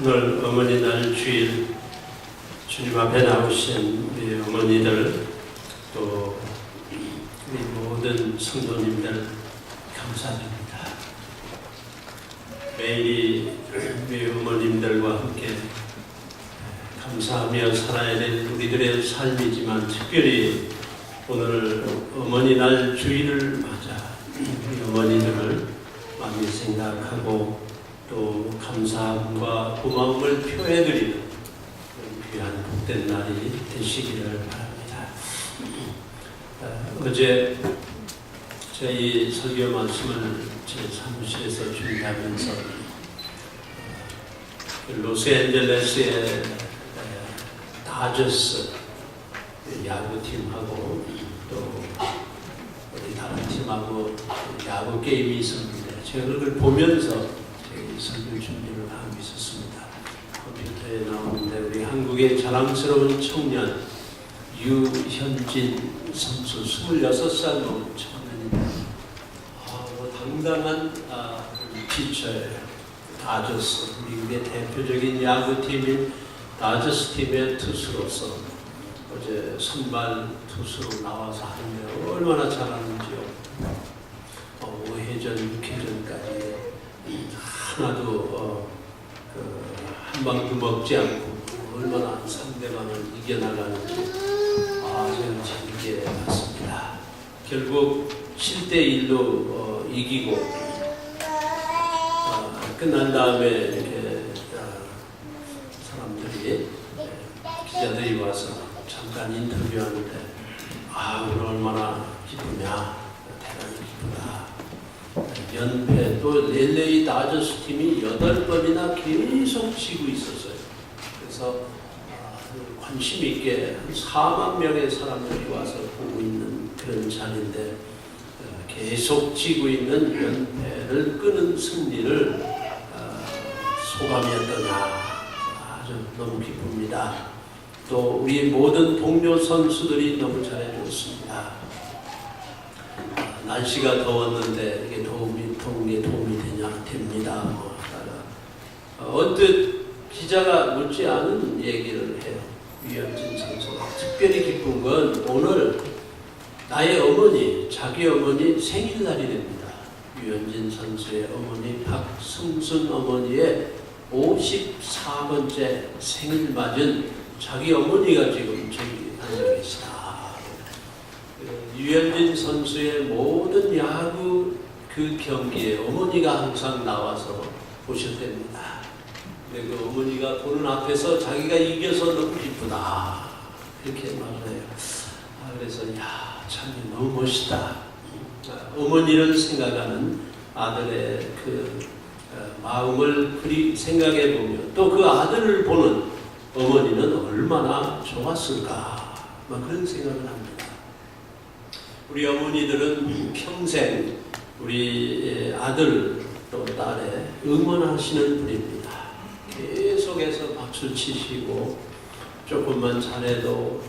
오늘 어머니날 주일 주님 앞에 나오신 우리 어머니들 또 우리 모든 성도님들 감사드립니다. 매일이 우리 어머님들과 함께 감사하며 살아야 될 우리들의 삶이지만 특별히 오늘 어머니날 주일을 맞아 우리 어머니들을 많이 생각하고 또 감사함과 고마움을 표해드리는 귀한 복된 날이 되시기를 바랍니다. 어제 저희 설교 말씀을 제 사무실에서 준비하면서 로스앤젤레스의 다저스 야구팀하고 또 우리 다른 팀하고 야구 게임이 있었는데 제가 그걸 보면서 설교 준비를 하고 있었습니다. 컴퓨터에 나오는데 우리 한국의 자랑스러운 청년 유현진 선수 26살 먹은 청년입니다. 당당한 피처예요. 다저스, 미국의 대표적인 야구팀인 다저스 팀의 투수로서 어제 선발 투수로 나와서 하는데 얼마나 잘하는지요. 5회전, 6회전까지 하나도 한 방도 먹지 않고 얼마나 상대방을 이겨나가는지 제가 재밌게 봤습니다. 결국 7대1로 이기고 끝난 다음에 이렇게 사람들이 기자들이 와서 잠깐 인터뷰하는데 오늘 얼마나 기쁘냐, 대단히 기쁘다. 연패 또 LA 다저스 팀이 8번이나 계속 지고 있었어요. 그래서 관심 있게 한 4만 명의 사람들이 와서 보고 있는 그런 자리인데 계속 지고 있는 연패를 끄는 승리를 소감이 어떠냐, 아주 너무 기쁩니다. 또 우리 모든 동료 선수들이 너무 잘해줬습니다. 날씨가 더웠는데 이게 도움이 됩니다. 언뜻 기자가 묻지 않은 얘기를 해요. 유현진 선수가 특별히 기쁜 건 오늘 나의 어머니, 자기 어머니 생일날이 됩니다. 유현진 선수의 어머니 박승순 어머니의 54번째 생일 맞은 자기 어머니가 지금 저기 앉아 계시다. 유현진 선수의 모든 야구 그 경기에 어머니가 항상 나와서 보셨답니다. 그 어머니가 보는 앞에서 자기가 이겨서 너무 기쁘다 이렇게 말해요. 그래서 참 너무 멋있다. 어머니를 생각하는 아들의 그 마음을 그리 생각해 보면 또 그 아들을 보는 어머니는 얼마나 좋았을까 그런 생각을 합니다. 우리 어머니들은 평생 우리 아들 또 딸의 응원하시는 분입니다. 계속해서 박수 치시고 조금만 잘해도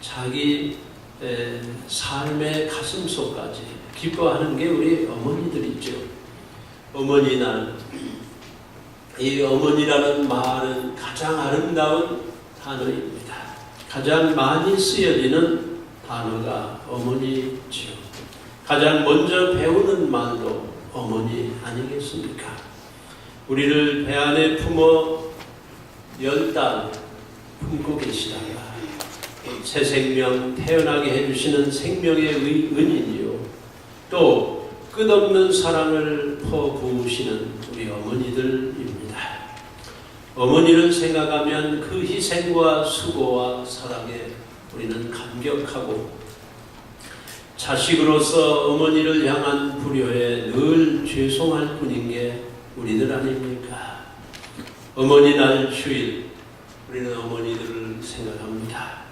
자기 삶의 가슴속까지 기뻐하는 게 우리 어머니들이죠. 어머니날, 이 어머니라는 말은 가장 아름다운 단어입니다. 가장 많이 쓰여지는 단어가 어머니지요. 가장 먼저 배우는 말도 어머니 아니겠습니까? 우리를 배 안에 품어 10달 품고 계시다가 새 생명 태어나게 해주시는 생명의 은인이요. 또 끝없는 사랑을 퍼부으시는 우리 어머니들입니다. 어머니를 생각하면 그 희생과 수고와 사랑에 우리는 감격하고 자식으로서 어머니를 향한 불효에 늘 죄송할 뿐인 게 우리들 아닙니까? 어머니날 주일 우리는 어머니들을 생각합니다.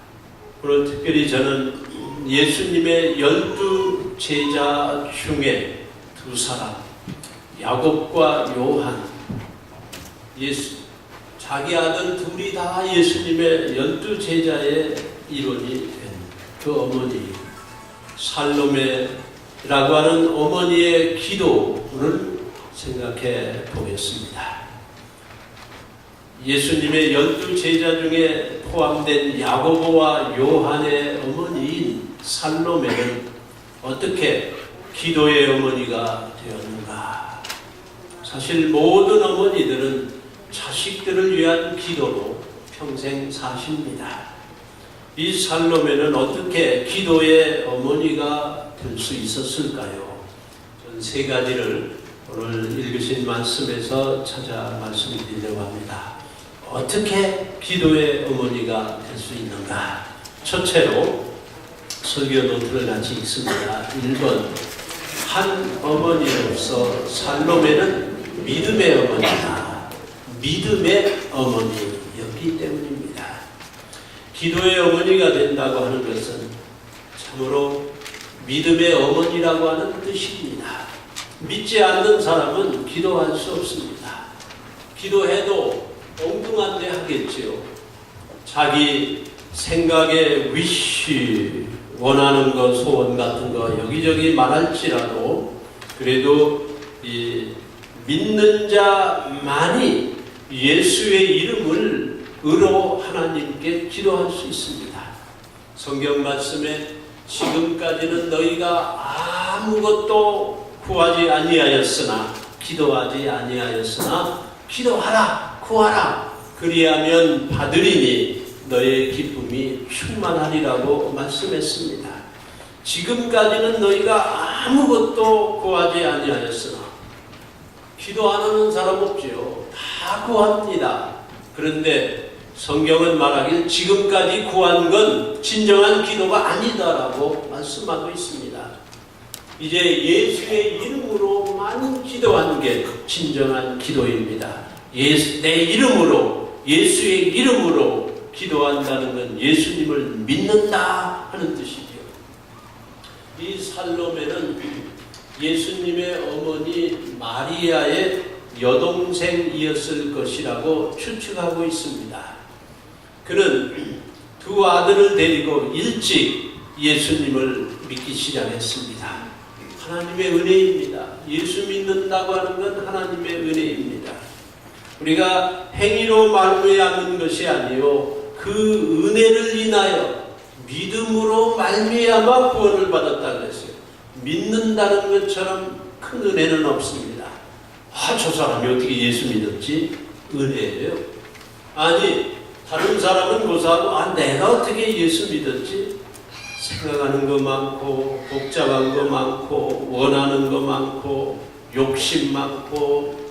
오늘 특별히 저는 예수님의 12 제자 중에 2사람 야곱과 요한, 자기 아들 둘이 다 예수님의 12 제자의 일원이 된 그 어머니 살로메라고 하는 어머니의 기도를 생각해 보겠습니다. 예수님의 12 제자 중에 포함된 야고보와 요한의 어머니인 살로메는 어떻게 기도의 어머니가 되었는가? 사실 모든 어머니들은 자식들을 위한 기도로 평생 사십니다. 이 살로메는 어떻게 기도의 어머니가 될 수 있었을까요? 저는 세 가지를 오늘 읽으신 말씀에서 찾아 말씀드리려고 합니다. 어떻게 기도의 어머니가 될 수 있는가? 첫째로 설교 노트를 같이 읽습니다. 1번, 한 어머니로서 살로메는 믿음의 어머니다. 믿음의 어머니였기 때문입니다. 기도의 어머니가 된다고 하는 것은 참으로 믿음의 어머니라고 하는 뜻입니다. 믿지 않는 사람은 기도할 수 없습니다. 기도해도 엉뚱한 데 하겠지요. 자기 생각의 위시, 원하는 것, 소원 같은 거 여기저기 말할지라도 그래도 이 믿는 자만이 예수의 이름을 의로 하나님께 기도할 수 있습니다. 성경 말씀에 지금까지는 너희가 아무것도 구하지 아니하였으나 기도하지 아니하였으나 기도하라 구하라 그리하면 받으리니 너의 기쁨이 충만하리라고 말씀했습니다. 지금까지는 너희가 아무것도 구하지 아니하였으나 기도 안 하는 사람 없지요. 다 구합니다. 그런데 성경은 말하길 지금까지 구한 건 진정한 기도가 아니다라고 말씀하고 있습니다. 이제 예수의 이름으로만 기도하는 게 진정한 기도입니다. 내 이름으로, 예수의 이름으로 기도한다는 건 예수님을 믿는다 하는 뜻이죠. 이 살로메는 예수님의 어머니 마리아의 여동생이었을 것이라고 추측하고 있습니다. 그는 두 아들을 데리고 일찍 예수님을 믿기 시작했습니다. 하나님의 은혜입니다. 예수 믿는다고 하는 건 하나님의 은혜입니다. 우리가 행위로 말미암은 것이 아니요 그 은혜를 인하여 믿음으로 말미암아 구원을 받았다 그랬어요. 믿는다는 것처럼 큰 은혜는 없습니다. 저 사람이 어떻게 예수 믿었지? 은혜예요. 아니 다른 사람은 고사하고 내가 어떻게 예수 믿었지? 생각하는 거 많고 복잡한 거 많고 원하는 거 많고 욕심 많고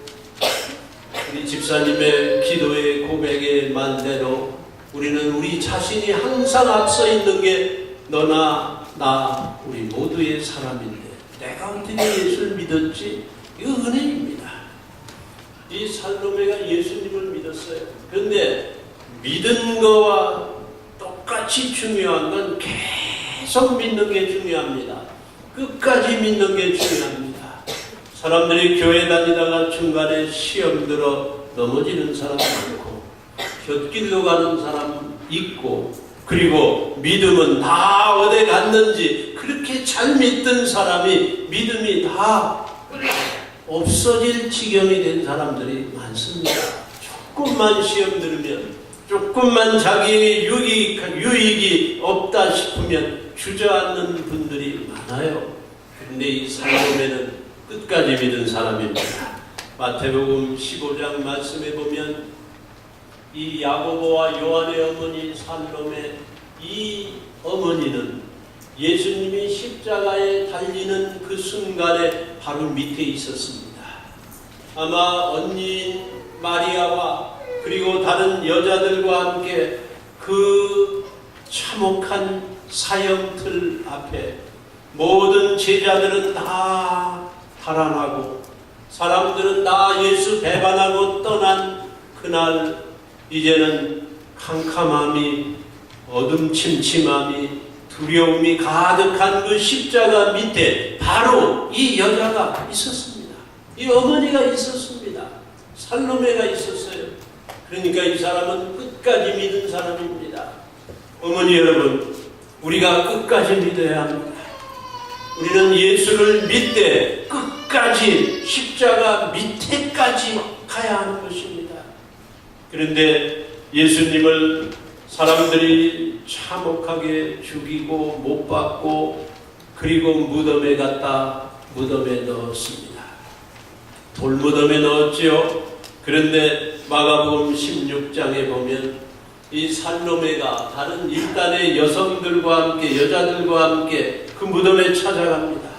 우리 집사님의 기도의 고백의 만대로 우리는 우리 자신이 항상 앞서 있는 게 너나 나 우리 모두의 사람인데 내가 어떻게 예수를 믿었지? 이거 은혜입니다. 이 살로메가 예수님을 믿었어요. 그런데 믿은 거와 똑같이 중요한 건 계속 믿는 게 중요합니다. 끝까지 믿는 게 중요합니다. 사람들이 교회 다니다가 중간에 시험 들어 넘어지는 사람 많고 곁길로 가는 사람 있고 그리고 믿음은 다 어디 갔는지 그렇게 잘 믿던 사람이 믿음이 다 없어질 지경이 된 사람들이 많습니다. 조금만 시험 들으면 조금만 자기의 유익이 없다 싶으면 주저앉는 분들이 많아요. 그런데 이 살로메는 끝까지 믿은 사람입니다. 마태복음 15장 말씀에 보면 이 야고보와 요한의 어머니 살로메 이 어머니는 예수님이 십자가에 달리는 그 순간에 바로 밑에 있었습니다. 아마 언니인 마리아와 그리고 다른 여자들과 함께 그 참혹한 사형틀 앞에 모든 제자들은 다 달아나고 사람들은 다 예수 배반하고 떠난 그날 이제는 캄캄함이 어둠침침함이 두려움이 가득한 그 십자가 밑에 바로 이 여자가 있었습니다. 이 어머니가 있었습니다. 살로메가 있었어요. 그러니까 이 사람은 끝까지 믿은 사람입니다. 어머니 여러분, 우리가 끝까지 믿어야 합니다. 우리는 예수를 믿되 끝까지 끝까지 십자가 밑에까지 가야 하는 것입니다. 그런데 예수님을 사람들이 참혹하게 죽이고 못 박고 그리고 무덤에 갖다 무덤에 넣었습니다. 돌무덤에 넣었지요. 그런데 마가복음 16장에 보면 이 살로메가 다른 일단의 여성들과 함께 여자들과 함께 그 무덤에 찾아갑니다.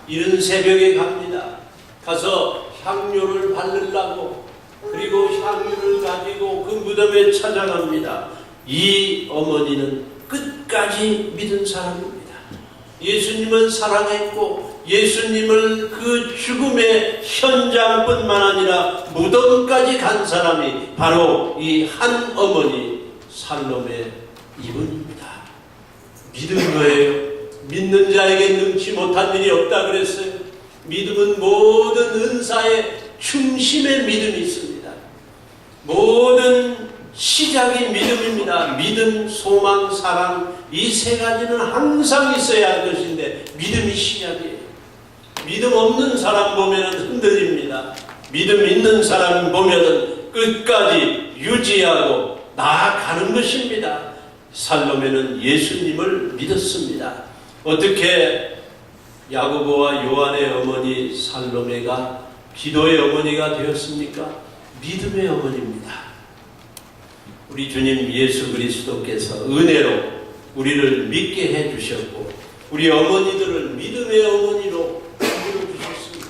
이른 새벽에 갑니다. 가서 향료를 바르려고 그리고 향유를 가지고 그 무덤에 찾아갑니다. 이 어머니는 끝까지 믿은 사람입니다. 예수님은 사랑했고 예수님을 그 죽음의 현장뿐만 아니라 무덤까지 간 사람이 바로 이 한 어머니 살로메 이분입니다. 믿은 거예요. 믿는 자에게 능치 못한 일이 없다 그랬어요. 믿음은 모든 은사의 중심에 믿음이 있습니다. 모든 시작이 믿음입니다. 믿음, 소망, 사랑 이 세 가지는 항상 있어야 할 것인데 믿음이 시작이에요. 믿음 없는 사람 보면 흔들립니다. 믿음 있는 사람 보면 끝까지 유지하고 나아가는 것입니다. 살로메는 예수님을 믿었습니다. 어떻게 야고보와 요한의 어머니 살로메가 기도의 어머니가 되었습니까? 믿음의 어머니입니다. 우리 주님 예수 그리스도께서 은혜로 우리를 믿게 해주셨고 우리 어머니들을 믿음의 어머니로 만들어주셨습니다.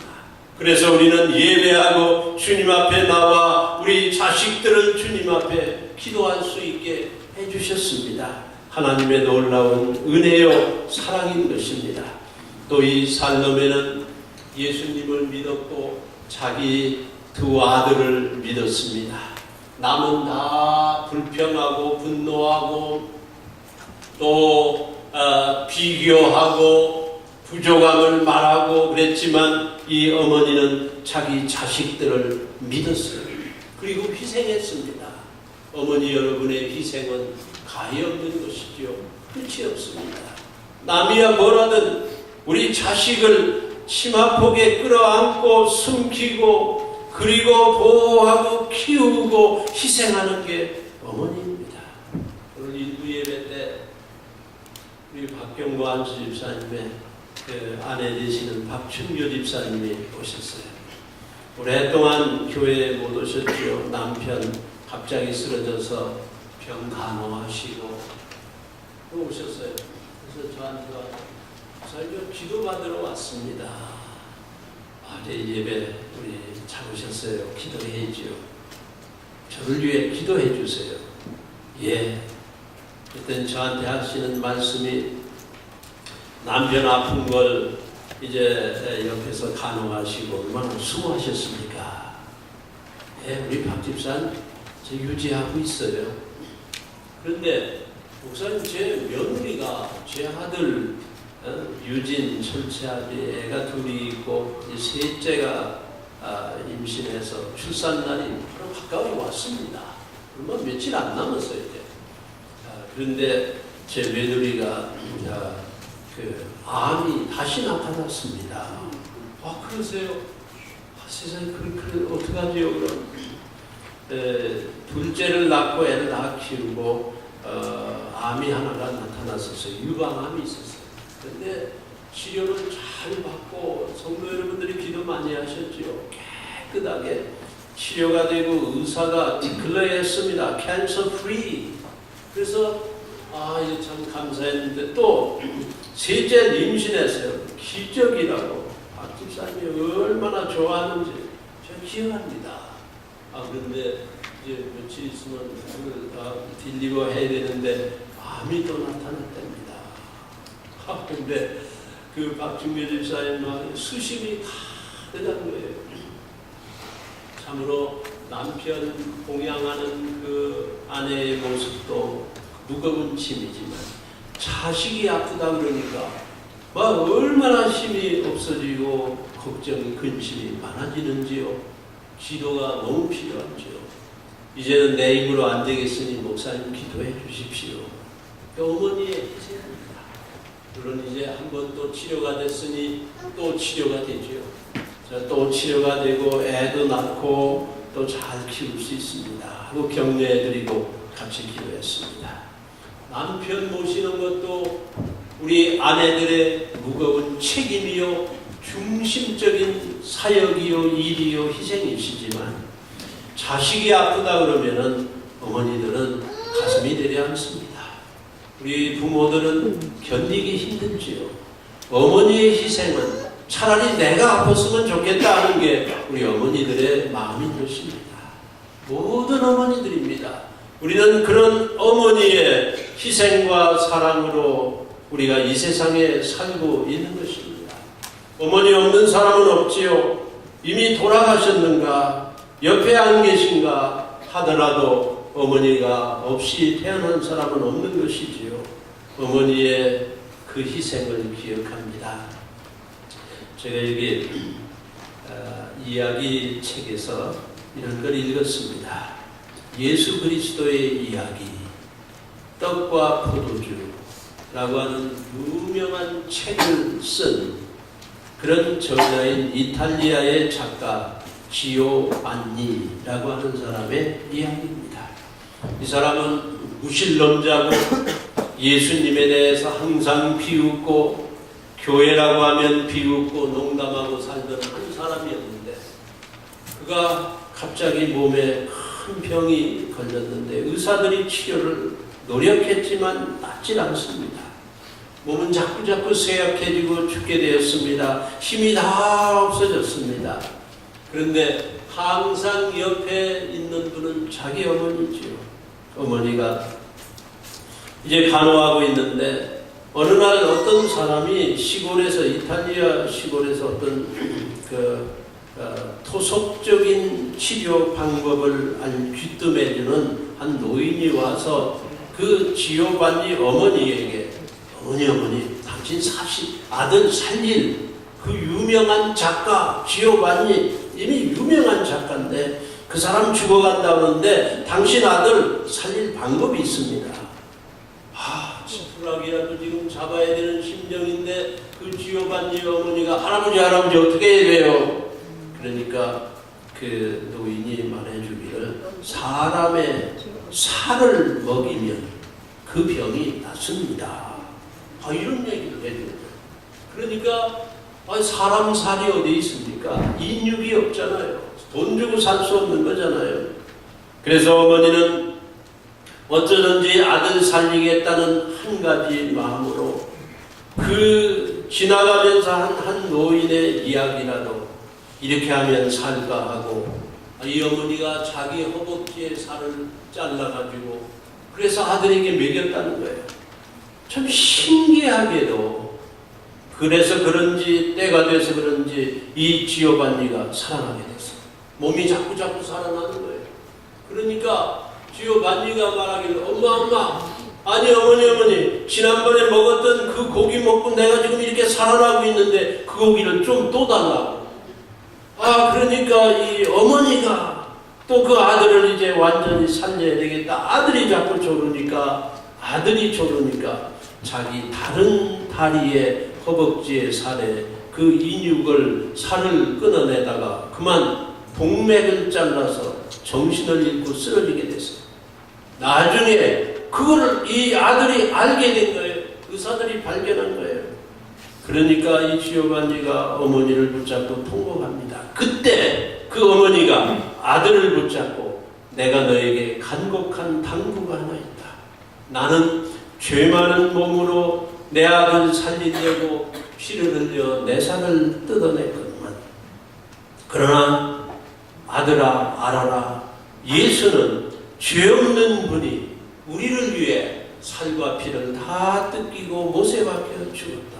그래서 우리는 예배하고 주님 앞에 나와 우리 자식들을 주님 앞에 기도할 수 있게 해주셨습니다. 하나님의 놀라운 은혜요 사랑인 것입니다. 또 이 살로메는 예수님을 믿었고 자기 두 아들을 믿었습니다. 남은 다 불평하고 분노하고 또 비교하고 부족함을 말하고 그랬지만 이 어머니는 자기 자식들을 믿었어요. 그리고 희생했습니다. 어머니 여러분의 희생은 가히 없는 것이지요. 끝이 없습니다. 남이야 뭐라든 우리 자식을 치마폭에 끌어안고 숨기고 그리고 보호하고 키우고 희생하는 게 어머니입니다. 오늘 일부 예배 때 우리 박경구 안수 집사님의 그 아내 되시는 박춘교 집사님이 오셨어요. 오랫동안 교회에 못 오셨지요. 남편 갑자기 쓰러져서 병 간호하시고 또 오셨어요. 그래서 저한테 설교 기도받으러 왔습니다. 예배 우리 잡으셨어요. 기도해야지요. 저를 위해 기도해 주세요. 예. 그때 저한테 하시는 말씀이 남편 아픈 걸 이제 옆에서 간호하시고 얼마나 수고하셨습니까? 예, 우리 박 집사는 저 유지하고 있어요. 그런데 목사님 제 며느리가 제 아들 유진, 철채아비 애가 둘이 있고 셋째가 임신해서 출산날이 바로 가까이 왔습니다. 얼마 며칠 안 남았어요 이제. 그런데 제 며느리가 그 암이 다시 나타났습니다. 그러세요? 세상에 그래 어떡하지요 그럼? 둘째를 낳고 애를 낳아 키우고 암이 하나가 나타났었어요. 유방암이 있었어요. 그런데 치료를 잘 받고 성도 여러분들이 기도 많이 하셨지요. 깨끗하게 치료가 되고 의사가 디클레어했습니다. 캔서 프리. 그래서 이거 참 감사했는데 또 셋째 임신했어요. 기적이라고 박 집사님이 얼마나 좋아하는지 제가 기억합니다. 그런데 이제 며칠 있으면 그걸 다 딜리버 해야 되는데 암이 또 나타났답니다. 근데 그 박준규 집사님 수심이 가득한 거예요. 참으로 남편 봉양하는 그 아내의 모습도 무거운 짐이지만 자식이 아프다 그러니까 얼마나 힘이 없어지고 걱정이 근심이 많아지는지요. 기도가 너무 필요하죠. 이제는 내 힘으로 안 되겠으니 목사님 기도해 주십시오. 어머니의 희생입니다. 물론 이제 한 번 또 치료가 됐으니 또 치료가 되죠. 또 치료가 되고 애도 낳고 또 잘 키울 수 있습니다 하고 격려해드리고 같이 기도했습니다. 남편 모시는 것도 우리 아내들의 무거운 책임이요 중심적인 사역이요 일이요 희생이시지만 자식이 아프다 그러면은 어머니들은 가슴이 되려 않습니다. 우리 부모들은 견디기 힘들지요. 어머니의 희생은 차라리 내가 아팠으면 좋겠다 하는 게 우리 어머니들의 마음인 것입니다. 모든 어머니들입니다. 우리는 그런 어머니의 희생과 사랑으로 우리가 이 세상에 살고 있는 것입니다. 어머니 없는 사람은 없지요. 이미 돌아가셨는가 옆에 안 계신가 하더라도 어머니가 없이 태어난 사람은 없는 것이지요. 어머니의 그 희생을 기억합니다. 제가 여기 이야기 책에서 이런 걸 읽었습니다. 예수 그리스도의 이야기, 떡과 포도주라고 하는 유명한 책을 쓴 그런 저자인 이탈리아의 작가 지오반니라고 하는 사람의 이야기입니다. 이 사람은 무신론자고 예수님에 대해서 항상 비웃고 교회라고 하면 비웃고 농담하고 살던 한 사람이었는데 그가 갑자기 몸에 큰 병이 걸렸는데 의사들이 치료를 노력했지만 낫질 않습니다. 몸은 자꾸자꾸 쇠약해지고 죽게 되었습니다. 힘이 다 없어졌습니다. 그런데 항상 옆에 있는 분은 자기 어머니지요. 어머니가 이제 간호하고 있는데 어느 날 어떤 사람이 시골에서 이탈리아 시골에서 어떤 토속적인 치료 방법을 귀뜸해주는 한 노인이 와서 그 지오반니 어머니에게 어머니 당신 아들 살릴 그 유명한 작가 지오반니 이미 유명한 작가인데 그 사람 죽어간다는데 당신 아들 살릴 방법이 있습니다. 지푸라기라도 지금 잡아야 되는 심정인데 그 지오반니 어머니가 할아버지 어떻게 해야 돼요? 그러니까 그 노인이 말해주기를 사람의 살을 먹이면 그 병이 낫습니다. 이런 얘기를 해줘요. 그러니까 사람 살이 어디 있습니까? 인육이 없잖아요. 돈 주고 살 수 없는 거잖아요. 그래서 어머니는 어쩌든지 아들 살리겠다는 한 가지 마음으로 그 지나가면서 한 노인의 이야기라도 이렇게 하면 살까 하고 이 어머니가 자기 허벅지에 살을 잘라가지고 그래서 아들에게 먹였다는 거예요. 참 신기하게도 그래서 그런지 때가 돼서 그런지 이 지오반니가 살아나게 됐어요. 몸이 자꾸 살아나는 거예요. 그러니까 지오반니가 말하기를 엄마 아니 어머니 지난번에 먹었던 그 고기 먹고 내가 지금 이렇게 살아나고 있는데 그 고기를 좀 또 달라고. 그러니까 이 어머니가 또 그 아들을 이제 완전히 살려야 되겠다. 아들이 조르니까 자기 다른 다리에 허벅지에 살에 그 살을 끊어내다가 그만 동맥을 잘라서 정신을 잃고 쓰러지게 됐어요. 나중에 그거를 이 아들이 알게 된 거예요. 의사들이 발견한 거예요. 그러니까 이 지오반니가 어머니를 붙잡고 통곡합니다. 그때 그 어머니가 아들을 붙잡고 내가 너에게 간곡한 당부가 하나 있다. 나는 죄 많은 몸으로 내 아들 살리려고 피를 흘려 내 살을 뜯어냈거든. 그러나 아들아 알아라. 예수는 죄 없는 분이 우리를 위해 살과 피를 다 뜯기고 못에 박혀 죽었다.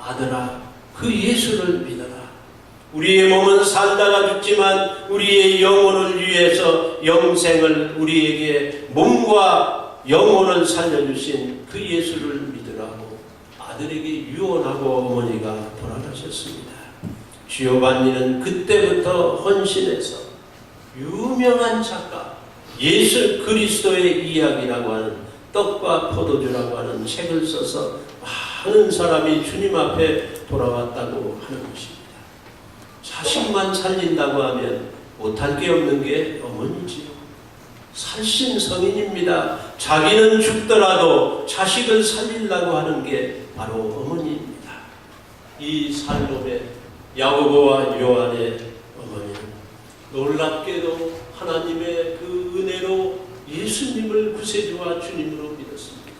아들아 그 예수를 믿어라. 우리의 몸은 살다가 죽지만 우리의 영혼을 위해서 영생을 우리에게 몸과 영혼을 살려주신 그 예수를 믿으라고 아들에게 유언하고 어머니가 돌아가셨습니다. 지오반니는 그때부터 헌신해서 유명한 작가 예수 그리스도의 이야기라고 하는 떡과 포도주라고 하는 책을 써서 많은 사람이 주님 앞에 돌아왔다고 하는 것입니다. 자식만 살린다고 하면 못할 게 없는 게 어머니지요. 살신 성인입니다. 자기는 죽더라도 자식을 살리려고 하는 게 바로 어머니입니다. 이 살롬의 야고보와 요한의 어머니는 놀랍게도 하나님의 그 은혜로 예수님을 구세주와 주님으로 믿었습니다.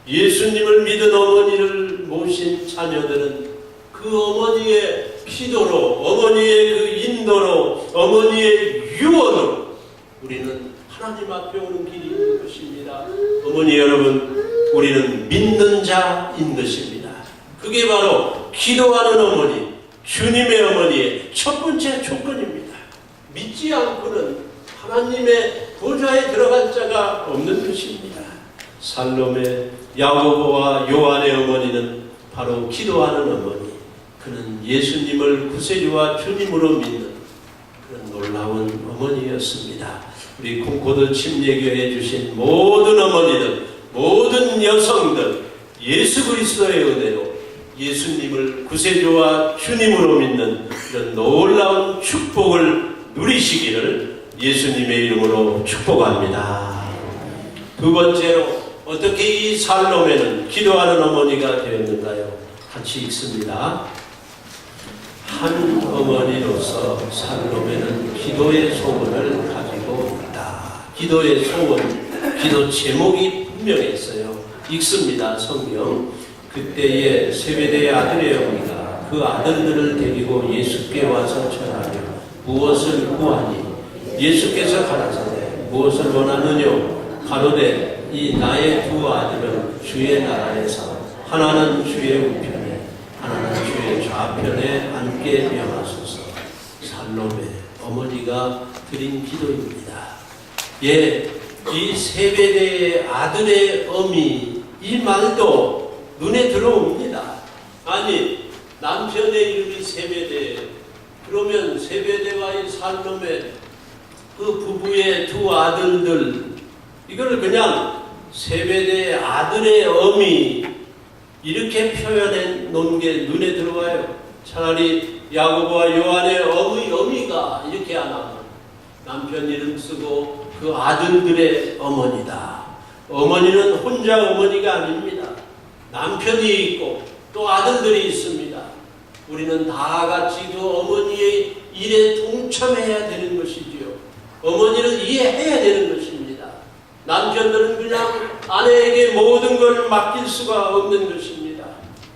예수님을 믿은 어머니를 모신 자녀들은 그 어머니의 기도로, 어머니의 그 인도로, 어머니의 유언으로 우리는 하나님 앞에 오는 길이 있는 것입니다. 어머니 여러분, 우리는 믿는 자인 것입니다. 그게 바로 기도하는 어머니, 주님의 어머니의 첫 번째 조건입니다. 믿지 않고는 하나님의 보좌에 들어갈 자가 없는 것입니다. 살롬의 야고보와 요한의 어머니는 바로 기도하는 어머니, 그는 예수님을 구세주와 주님으로 믿는 그런 놀라운 어머니였습니다. 우리 콩코드 침례교회에 주신 모든 어머니들, 모든 여성들, 예수 그리스도의 은혜로 예수님을 구세주와 주님으로 믿는 이런 놀라운 축복을 누리시기를 예수님의 이름으로 축복합니다. 두 번째로 어떻게 이 살롬에는 기도하는 어머니가 되었는가요? 같이 읽습니다. 한 어머니로서 살롬에는 기도의 소원을 가지고 있다. 기도의 소원, 기도 제목이 분명했어요. 읽습니다. 성경. 그때에 세베대의 아들의 어머니가 그 아들들을 데리고 예수께 와서 전하며 무엇을 구하니? 예수께서 가라사대 무엇을 원하느뇨? 가로되 이 나의 두 아들은 주의 나라에서 하나는 주의 우편에 하나는 주의 좌편에 앉게 명하소서. 살롬의 어머니가 드린 기도입니다. 예, 이 세베대의 아들의 어미, 이 말도 눈에 들어옵니다. 아니, 남편의 이름이 세베대, 그러면 세베대와 이 살롬의 그 부부의 두 아들들, 이걸 그냥 세베대의 아들의 어미 이렇게 표현해 놓은 게 눈에 들어와요. 차라리 야고보와 요한의 어미가 이렇게 안 하면 남편 이름 쓰고 그 아들들의 어머니다. 어머니는 혼자 어머니가 아닙니다. 남편이 있고 또 아들들이 있습니다. 우리는 다 같이 그 어머니의 일에 동참해야 되는 것이지요. 어머니를 이해해야 되는 것입니다. 남편들은 그냥 아내에게 모든 것을 맡길 수가 없는 것입니다.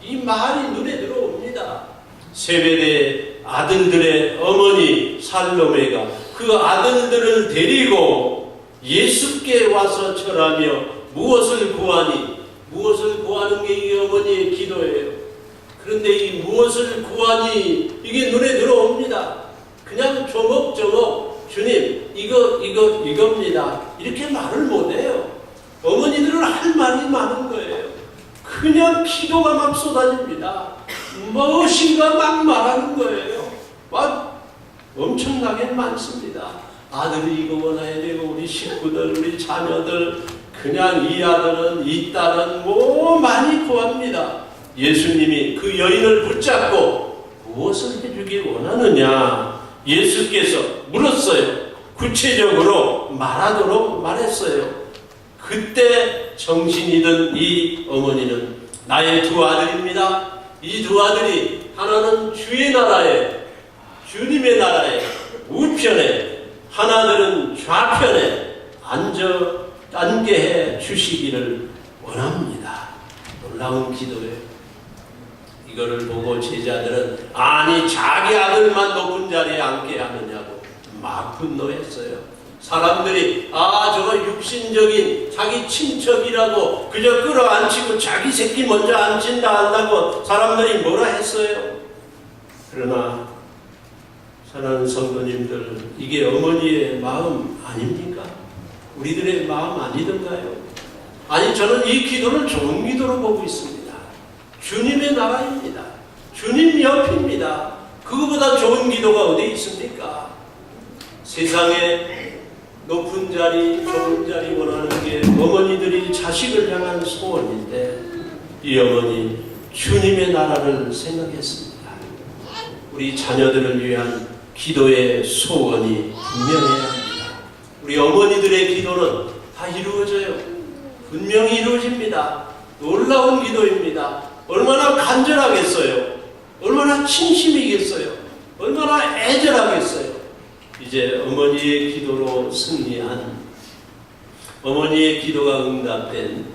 이 말이 눈에 들어옵니다. 세베대 아들들의 어머니 살로메가 그 아들들을 데리고 예수께 와서 절하며 무엇을 구하니? 무엇을 구하는 게 이 어머니의 기도예요. 그런데 이 무엇을 구하니? 이게 눈에 들어옵니다. 그냥 조목조목 주님 이겁니다. 이렇게 말을 못해요. 어머니들은 할 말이 많은 거예요. 그냥 기도가 막 쏟아집니다. 무엇인가 막 말하는 거예요. 막 엄청나게 많습니다. 아들이 이거 원해야 되고 우리 식구들 우리 자녀들 그냥 이 아들은 이 딸은 뭐 많이 구합니다. 예수님이 그 여인을 붙잡고 무엇을 해주기 원하느냐 예수께서 물었어요. 구체적으로 말하도록 말했어요. 그때 정신이 든 이 어머니는 나의 두 아들입니다. 이 두 아들이 하나는 주의 나라에 주님의 나라에 우편에 하나들은 좌편에 앉게 해 주시기를 원합니다. 놀라운 기도예요. 이거를 보고 제자들은 아니 자기 아들만 높은 자리에 앉게 하느냐고 막 분노했어요. 사람들이 저거 육신적인 자기 친척이라고 그저 끌어안치고 자기 새끼 먼저 앉힌다 한다고 사람들이 뭐라 했어요. 그러나 사랑하는 성도님들, 이게 어머니의 마음 아닙니까? 우리들의 마음 아니던가요? 아니 저는 이 기도를 좋은 기도로 보고 있습니다. 주님의 나라입니다. 주님 옆입니다. 그거보다 좋은 기도가 어디 있습니까? 세상에 높은 자리, 좋은 자리 원하는 게 어머니들이 자식을 향한 소원인데 이 어머니 주님의 나라를 생각했습니다. 우리 자녀들을 위한 기도의 소원이 분명해야 합니다. 우리 어머니들의 기도는 다 이루어져요. 분명히 이루어집니다. 놀라운 기도입니다. 얼마나 간절하겠어요. 얼마나 진심이겠어요. 얼마나 애절하겠어요. 이제 어머니의 기도로 승리한, 어머니의 기도가 응답된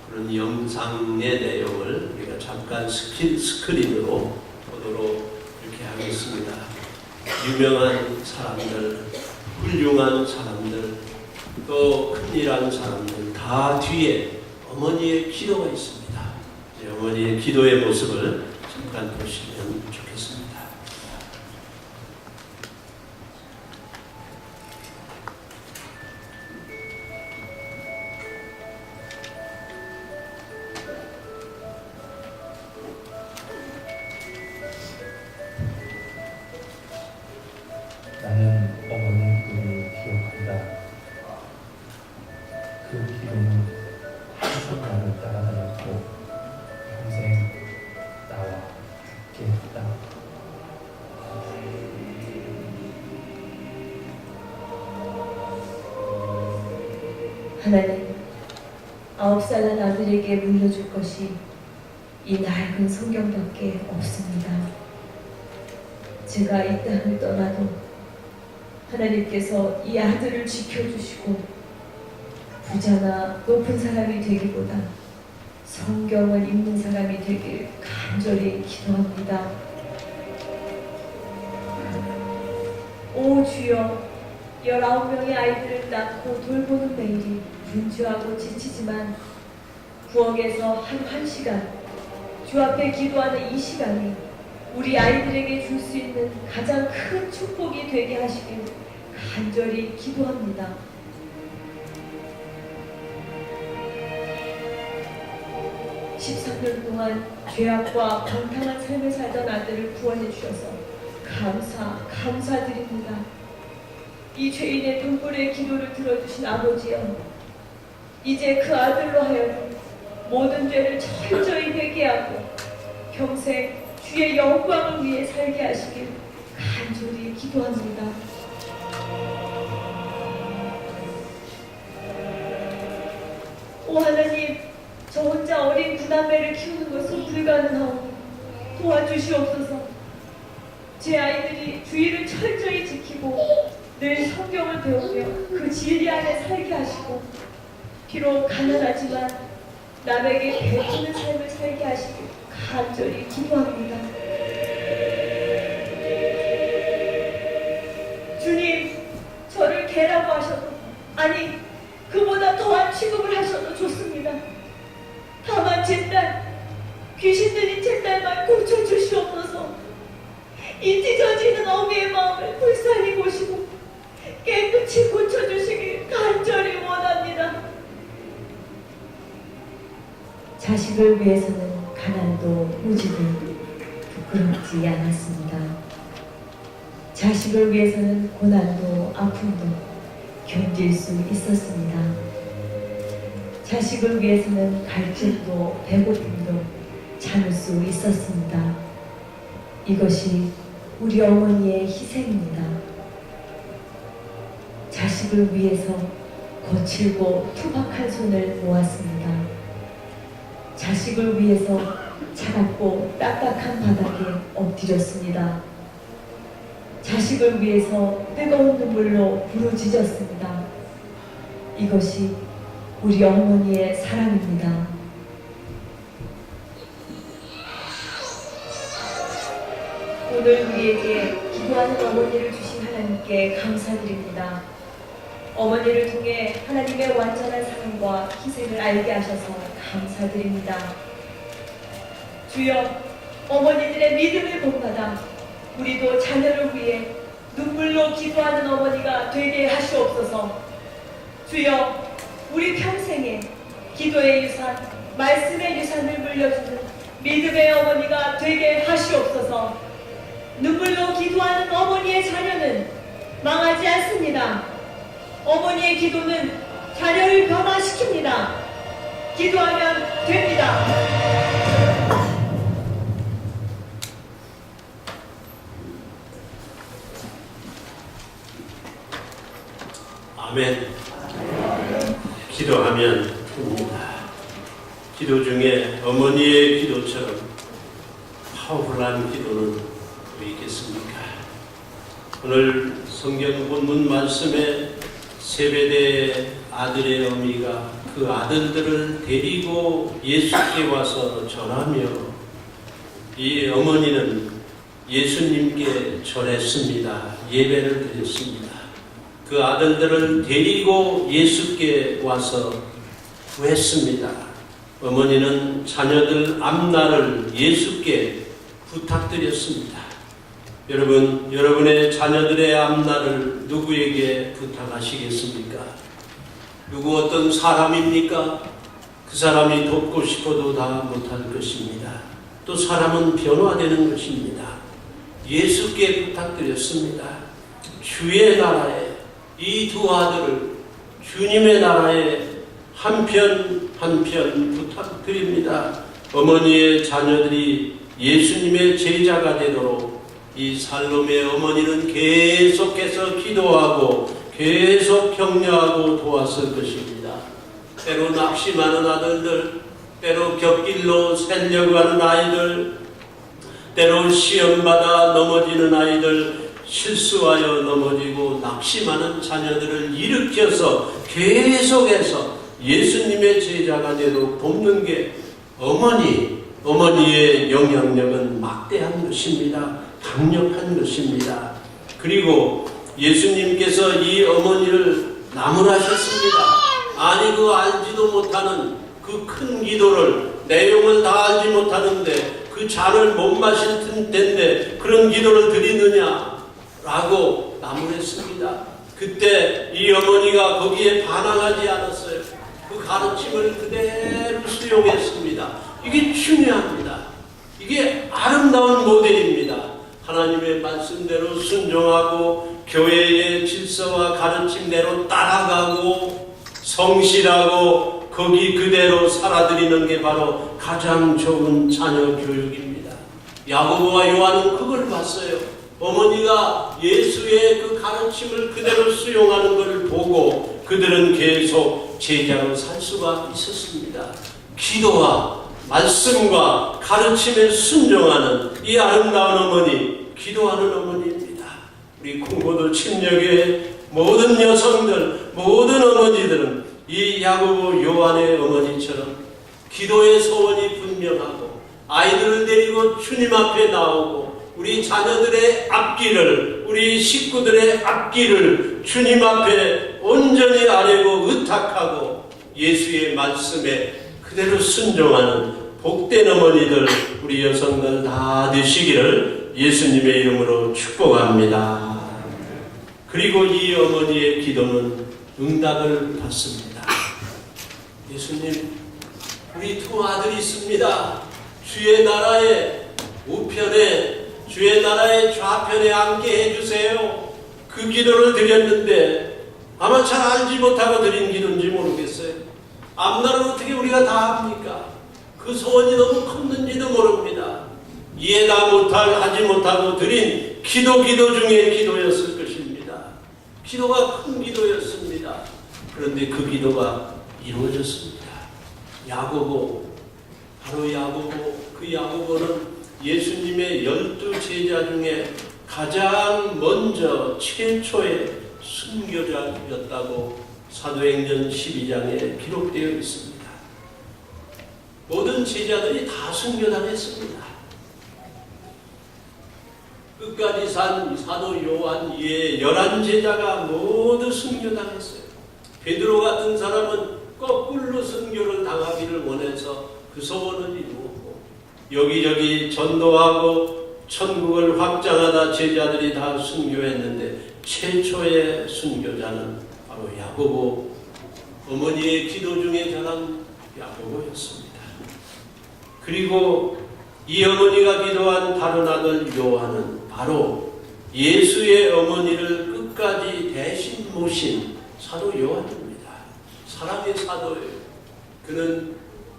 그런 영상의 내용을 우리가 잠깐 스크린으로 보도록 이렇게 하겠습니다. 유명한 사람들, 훌륭한 사람들, 또 큰일한 사람들 다 뒤에 어머니의 기도가 있습니다. 이제 어머니의 기도의 모습을 잠깐 보시면 좋겠습니다. 나는 어머니의 기도를 기억한다. 그 기도는 항상 나를 따라다녔고 평생 나와 함께 했다. 하나님, 9살 난 아들에게 물려줄 것이 이 낡은 성경밖에 없습니다. 제가 이 땅을 떠나도 하나님께서 이 아들을 지켜주시고 부자나 높은 사람이 되기보다 성경을 읽는 사람이 되길 간절히 기도합니다. 오 주여, 19명의 아이들을 낳고 돌보는 매일이 분주하고 지치지만 부엌에서 한 1시간 주 앞에 기도하는 이 시간이 우리 아이들에게 줄 수 있는 가장 큰 축복이 되게 하시길 간절히 기도합니다. (13년) 동안 죄악과 방탕한 삶을 살던 아들을 구원해 주셔서 감사드립니다. 이 죄인의 눈물의 기도를 들어주신 아버지여, 이제 그 아들로 하여금 모든 죄를 철저히 회개하고 평생 주의 영광을 위해 살게 하시길 간절히 기도합니다. 오 하나님, 저 혼자 어린 구남매를 키우는 것은 불가능하오니 도와주시옵소서. 제 아이들이 주의를 철저히 지키고 늘 성경을 배우며 그 진리 안에 살게 하시고 비록 가난하지만 남에게 베푸는 삶을 살게 하시길 간절히 기도합니다. 주님, 저를 개라고 하셔도, 아니 그보다 더한 취급을 하셔도 좋습니다. 다만 제 딸, 귀신 들린 제 딸만 고쳐주시옵소서. 이 찢어지는 어미의 마음을 불쌍히 보시고 깨끗이 고쳐주시길 간절히 원합니다. 자식을 위해서는 가난도 무지도 부끄럽지 않았습니다. 자식을 위해서는 고난도 아픔도 견딜 수 있었습니다. 자식을 위해서는 갈증도 배고픔도 참을 수 있었습니다. 이것이 우리 어머니의 희생입니다. 자식을 위해서 거칠고 투박한 손을 모았습니다. 자식을 위해서 차갑고 딱딱한 바닥에 엎드렸습니다. 자식을 위해서 뜨거운 눈물로 부르짖었습니다. 이것이 우리 어머니의 사랑입니다. 오늘 우리에게 기도하는 어머니를 주신 하나님께 감사드립니다. 어머니를 통해 하나님의 완전한 사랑과 희생을 알게 하셔서 감사드립니다. 주여, 어머니들의 믿음을 본받아 우리도 자녀를 위해 눈물로 기도하는 어머니가 되게 하시옵소서. 주여, 우리 평생에 기도의 유산, 말씀의 유산을 물려주는 믿음의 어머니가 되게 하시옵소서. 눈물로 기도하는 어머니의 자녀는 망하지 않습니다. 어머니의 기도는 자녀를 변화시킵니다. 기도하면 됩니다. 아멘. 기도하면 됩니다. 기도 중에 어머니의 기도처럼 파워풀한 기도는 왜 있겠습니까? 오늘 성경 본문 말씀에 세베대의 아들의 어미가 그 아들들을 데리고 예수께 와서 절하며 이 어머니는 예수님께 절했습니다. 예배를 드렸습니다. 그 아들들을 데리고 예수께 와서 구했습니다. 어머니는 자녀들 앞날을 예수께 부탁드렸습니다. 여러분, 여러분의 자녀들의 앞날을 누구에게 부탁하시겠습니까? 누구 어떤 사람입니까? 그 사람이 돕고 싶어도 다 못할 것입니다. 또 사람은 변화되는 것입니다. 예수께 부탁드렸습니다. 주의 나라에 이 두 아들을 주님의 나라에 한편 한편 부탁드립니다. 어머니의 자녀들이 예수님의 제자가 되도록 이 살롬의 어머니는 계속해서 기도하고 계속 격려하고 도왔을 것입니다. 때로 낙심하는 아들들, 때로 곁길로 새려고 하는 아이들, 때로 시험받아 넘어지는 아이들, 실수하여 넘어지고 낙심하는 자녀들을 일으켜서 계속해서 예수님의 제자가 되도록 돕는 게 어머니의 영향력은 막대한 것입니다. 강력한 것입니다. 그리고 예수님께서 이 어머니를 나무라셨습니다. 아니 그 알지도 못하는 그 큰 기도를 내용을 다 알지 못하는데 그 잔을 못 마실 텐데 그런 기도를 드리느냐 라고 나무랬습니다. 그때 이 어머니가 거기에 반항하지 않았어요. 그 가르침을 그대로 수용했습니다. 이게 중요합니다. 이게 아름다운 모델입니다. 하나님의 말씀대로 순종하고 교회의 질서와 가르침대로 따라가고 성실하고 거기 그대로 살아드리는 게 바로 가장 좋은 자녀 교육입니다. 야고보와 요한은 그걸 봤어요. 어머니가 예수의 그 가르침을 그대로 수용하는 것을 보고 그들은 계속 제자로 살 수가 있었습니다. 기도와 말씀과 가르침에 순종하는 이 아름다운 어머니, 기도하는 어머니입니다. 우리 공고도 침략의 모든 여성들, 모든 어머니들은 이 야고보 요한의 어머니처럼 기도의 소원이 분명하고 아이들을 데리고 주님 앞에 나오고 우리 자녀들의 앞길을, 우리 식구들의 앞길을 주님 앞에 온전히 아뢰고 의탁하고 예수의 말씀에 그대로 순종하는 복된 어머니들, 우리 여성들 다 되시기를 예수님의 이름으로 축복합니다. 그리고 이 어머니의 기도는 응답을 받습니다. 예수님, 우리 두 아들이 있습니다. 주의 나라의 우편에, 주의 나라의 좌편에 앉게 해주세요. 그 기도를 드렸는데 아마 잘 알지 못하고 드린 기도인지 모르겠어요. 앞날은 어떻게 우리가 다 합니까? 그 소원이 너무 컸는지도 모릅니다. 이해다 못할, 하지 못하고 드린 기도 중에 기도였을 것입니다. 기도가 큰 기도였습니다. 그런데 그 기도가 이루어졌습니다. 야고보, 바로 야고보, 그 야고보는 예수님의 12 제자 중에 가장 먼저 최초의 순교자였다고 사도행전 12장에 기록되어 있습니다. 모든 제자들이 다 순교당했습니다. 끝까지 산 사도 요한 이외에 11제자가 모두 순교당했어요. 베드로 같은 사람은 거꾸로 순교를 당하기를 원해서 그 소원을 이루었고 여기저기 전도하고 천국을 확장하다 제자들이 다 순교했는데 최초의 순교자는 바로 야고보, 어머니의 기도 중에 자란 야고보였습니다. 그리고 이 어머니가 기도한 다른 아들 요한은 바로 예수의 어머니를 끝까지 대신 모신 사도 요한입니다. 사랑의 사도예요. 그는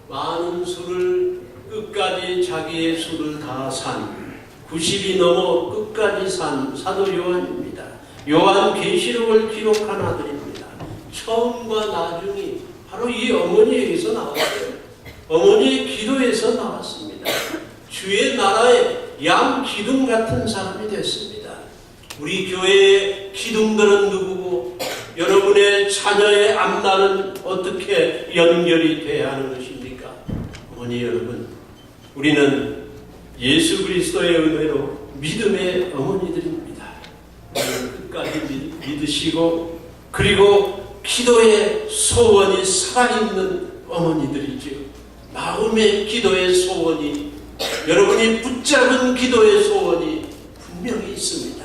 많은 수를 끝까지 자기의 수를 다 산 90이 넘어 끝까지 산 사도 요한입니다. 요한 계시록을 기록한 아들입니다. 처음과 나중이 바로 이 어머니에게서 나왔어요. 어머니의 기도에서 나왔습니다. 주의 나라의 양 기둥 같은 사람이 됐습니다. 우리 교회의 기둥들은 누구고 여러분의 자녀의 앞날은 어떻게 연결이 돼야 하는 것입니까? 어머니 여러분, 우리는 예수 그리스도의 은혜로 믿음의 어머니들입니다. 끝까지 믿으시고 그리고 기도의 소원이 살아있는 어머니들이죠. 마음의 기도의 소원이, 여러분이 붙잡은 기도의 소원이 분명히 있습니다.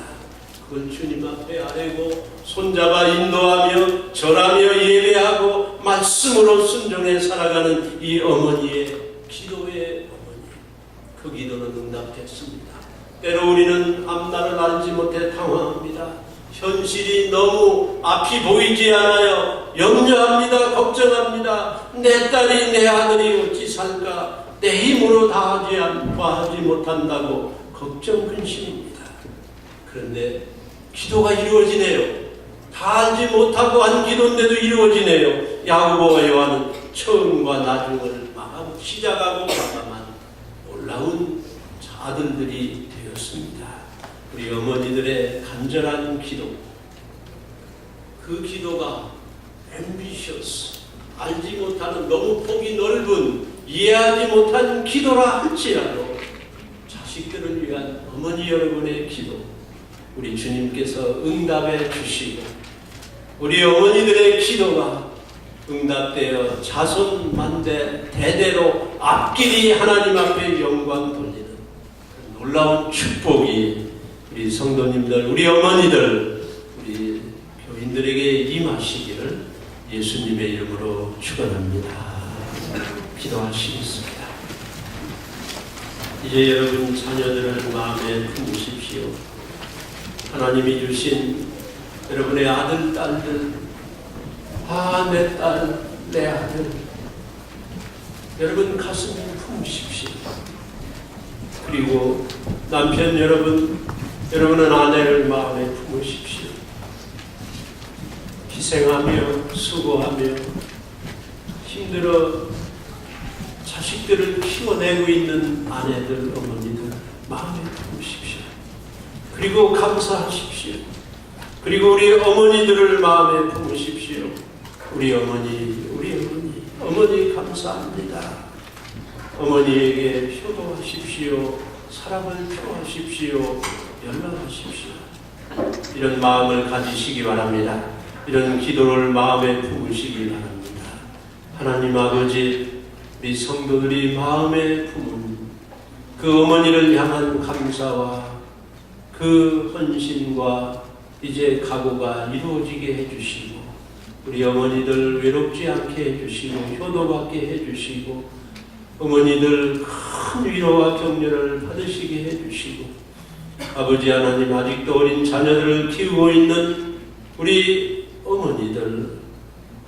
그건 주님 앞에 아뢰고 손잡아 인도하며 절하며 예배하고 말씀으로 순종해 살아가는 이 어머니의 기도의 어머니, 그 기도는 응답됐습니다. 때로 우리는 앞날을 알지 못해 당황합니다. 현실이 너무 앞이 보이지 않아요. 염려합니다. 걱정합니다. 내 딸이 내 아들이 어찌 살까? 내 힘으로 다 하지 못한다고 걱정 근심입니다. 그런데 기도가 이루어지네요. 다 알지 못하고 한 기도인데도 이루어지네요. 야고보와 요한은 처음과 나중을 시작하고 마감한 놀라운 아들들이 되었습니다. 우리 어머니들의 간절한 기도, 그 기도가 ambitious, 알지 못하는 너무 폭이 넓은 이해하지 못하는 기도라 할지라도 자식들을 위한 어머니 여러분의 기도, 우리 주님께서 응답해 주시고 우리 어머니들의 기도가 응답되어 자손만대 대대로 앞길이 하나님 앞에 영광 돌리는 놀라운 축복이 우리 성도님들, 우리 어머니들, 우리 교인들에게 임하시기를 예수님의 이름으로 축원합니다. 기도하시겠습니다. 이제 여러분 자녀들을 마음에 품으십시오. 하나님이 주신 여러분의 아들, 딸들, 내 딸, 내 아들, 여러분 가슴에 품으십시오. 그리고 남편 여러분, 여러분은 아내를 마음에 품으십시오. 희생하며 수고하며 힘들어 자식들을 키워내고 있는 아내들, 어머니들 마음에 품으십시오. 그리고 감사하십시오. 그리고 우리 어머니들을 마음에 품으십시오. 우리 어머니 감사합니다. 어머니에게 효도하십시오. 사랑을 표하십시오. 연락하십시오. 이런 마음을 가지시기 바랍니다. 이런 기도를 마음에 품으시기 바랍니다. 하나님 아버지, 우리 성도들이 마음에 품은 그 어머니를 향한 감사와 그 헌신과 이제 각오가 이루어지게 해주시고 우리 어머니들 외롭지 않게 해주시고 효도받게 해주시고 어머니들 큰 위로와 격려를 받으시게 해주시고 아버지 하나님, 아직도 어린 자녀들을 키우고 있는 우리 어머니들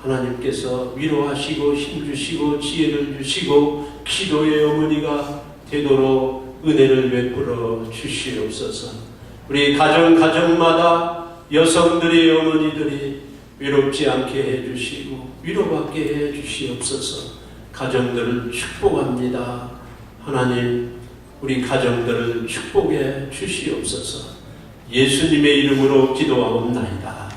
하나님께서 위로하시고 힘주시고 지혜를 주시고 기도의 어머니가 되도록 은혜를 베풀어 주시옵소서. 우리 가정마다 여성들이, 어머니들이 외롭지 않게 해주시고 위로받게 해주시옵소서. 가정들을 축복합니다. 하나님, 우리 가정들을 축복해 주시옵소서. 예수님의 이름으로 기도하옵나이다.